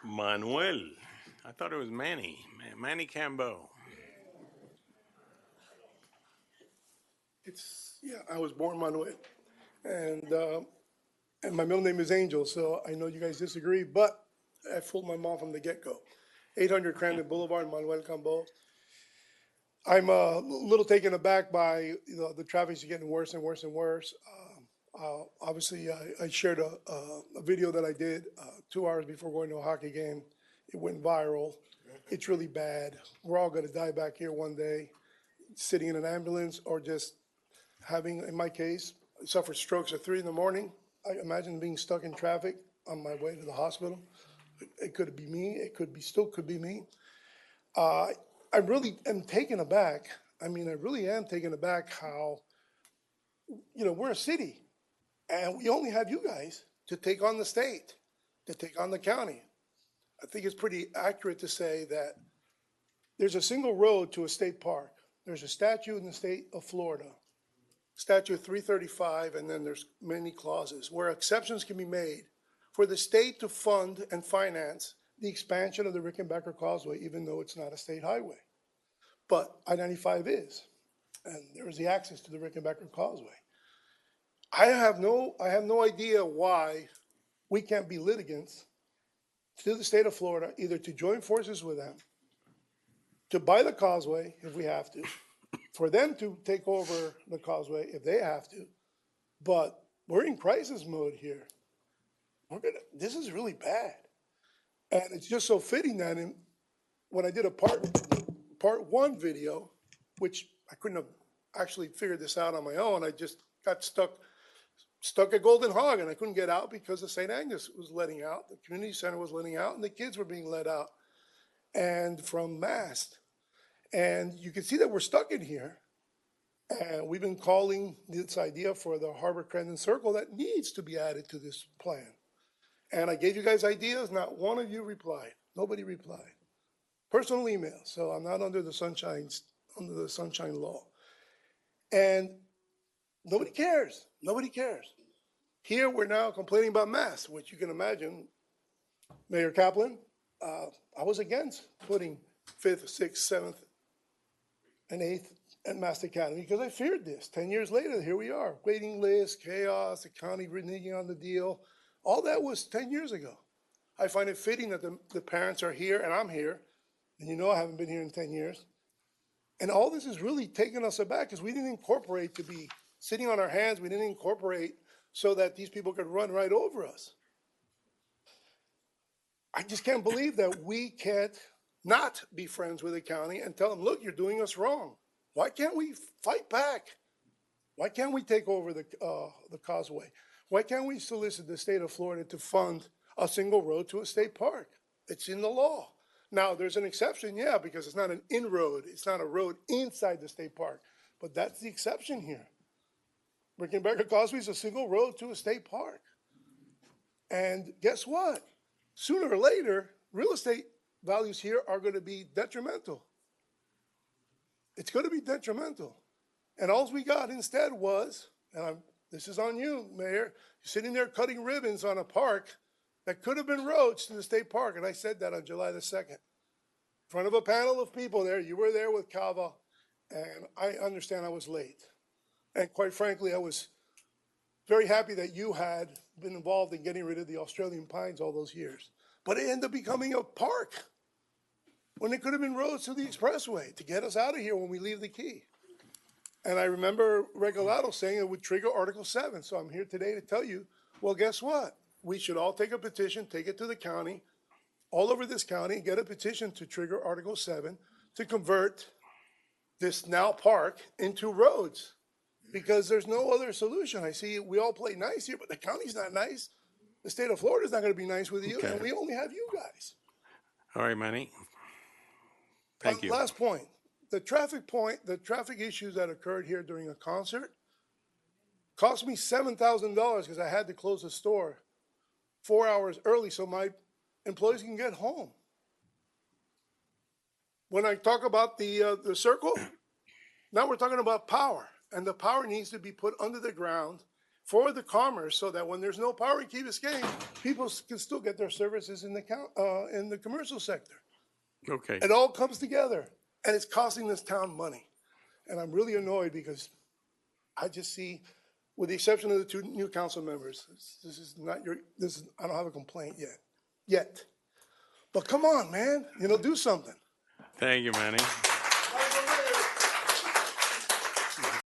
Manuel. I thought it was Manny. Manny Cambo. I was born Manuel, and and my middle name is Angel. So I know you guys disagree, but I fooled my mom from the get-go. 800 Crandon Boulevard, Manuel Cambo. I'm a little taken aback by the traffic's getting worse and worse and worse. Obviously, I shared a video that I did 2 hours before going to a hockey game. It went viral. It's really bad. We're all going to die back here one day, sitting in an ambulance or just having, in my case, I suffered strokes at 3 in the morning. I imagine being stuck in traffic on my way to the hospital. It could be me. It still could be me. I really am taken aback. I mean, I really am taken aback how, we're a city and we only have you guys to take on the state, to take on the county. I think it's pretty accurate to say that there's a single road to a state park. There's a statute in the state of Florida, Statute 335, and then there's many clauses where exceptions can be made for the state to fund and finance the expansion of the Rickenbacker Causeway, even though it's not a state highway. But I-95 is, and there is the access to the Rickenbacker Causeway. I have no idea why we can't be litigants to the state of Florida, either to join forces with them, to buy the causeway if we have to, for them to take over the causeway if they have to. But we're in crisis mode here. This is really bad. And it's just so fitting that when I did a part one video, which I couldn't have actually figured this out on my own, I just got stuck at Golden Hog, and I couldn't get out because the St. Agnes was letting out, the community center was letting out, and the kids were being let out, and from MAST. And you can see that we're stuck in here. And we've been calling this idea for the Harbor Crandon Circle that needs to be added to this plan. And I gave you guys ideas, not one of you replied. Nobody replied. Personal email, so I'm not under the sunshine law. And nobody cares. Nobody cares. Here we're now complaining about MAST, which you can imagine, Mayor Kaplan, I was against putting 5th, 6th, 7th, and 8th at MAST Academy because I feared this. 10 years later, here we are. Waiting list, chaos, the county reneging on the deal. All that was 10 years ago. I find it fitting that the parents are here and I'm here. And I haven't been here in 10 years. And all this is really taking us aback because we didn't incorporate to be sitting on our hands. We didn't incorporate so that these people could run right over us. I just can't believe that we can't not be friends with the county and tell them, look, you're doing us wrong. Why can't we fight back? Why can't we take over the causeway? Why can't we solicit the state of Florida to fund a single road to a state park? It's in the law. Now, there's an exception, yeah, because it's not an in-road. It's not a road inside the state park. But that's the exception here. Rickenbacker Causeway is a single road to a state park. And guess what? Sooner or later, real estate values here are going to be detrimental. It's going to be detrimental. And all we got instead was, and this is on you, Mayor, you're sitting there cutting ribbons on a park that could have been roads to the state park. And I said that on July the 2nd. In front of a panel of people there, you were there with Cava, and I understand I was late. And quite frankly, I was very happy that you had been involved in getting rid of the Australian pines all those years. But it ended up becoming a park when it could have been roads to the Expressway to get us out of here when we leave the Key. And I remember Regalado saying it would trigger Article 7. So I'm here today to tell you, well, guess what? We should all take a petition, take it to the county, all over this county, and get a petition to trigger Article 7 to convert this now park into roads. Because there's no other solution. I see we all play nice here, but the county's not nice. The state of Florida is not going to be nice with you, and we only have you guys. All right, Manny. Thank you. Last point. The traffic issues that occurred here during a concert cost me $7,000 because I had to close the store 4 hours early so my employees can get home. When I talk about the circle, now we're talking about power. And the power needs to be put under the ground for the commerce so that when there's no power in Key Biscayne, people can still get their services in the commercial sector. Okay. It all comes together, and it's costing this town money. And I'm really annoyed because I just see, with the exception of the 2 new council members, I don't have a complaint yet. But come on, man, do something. Thank you, Manny.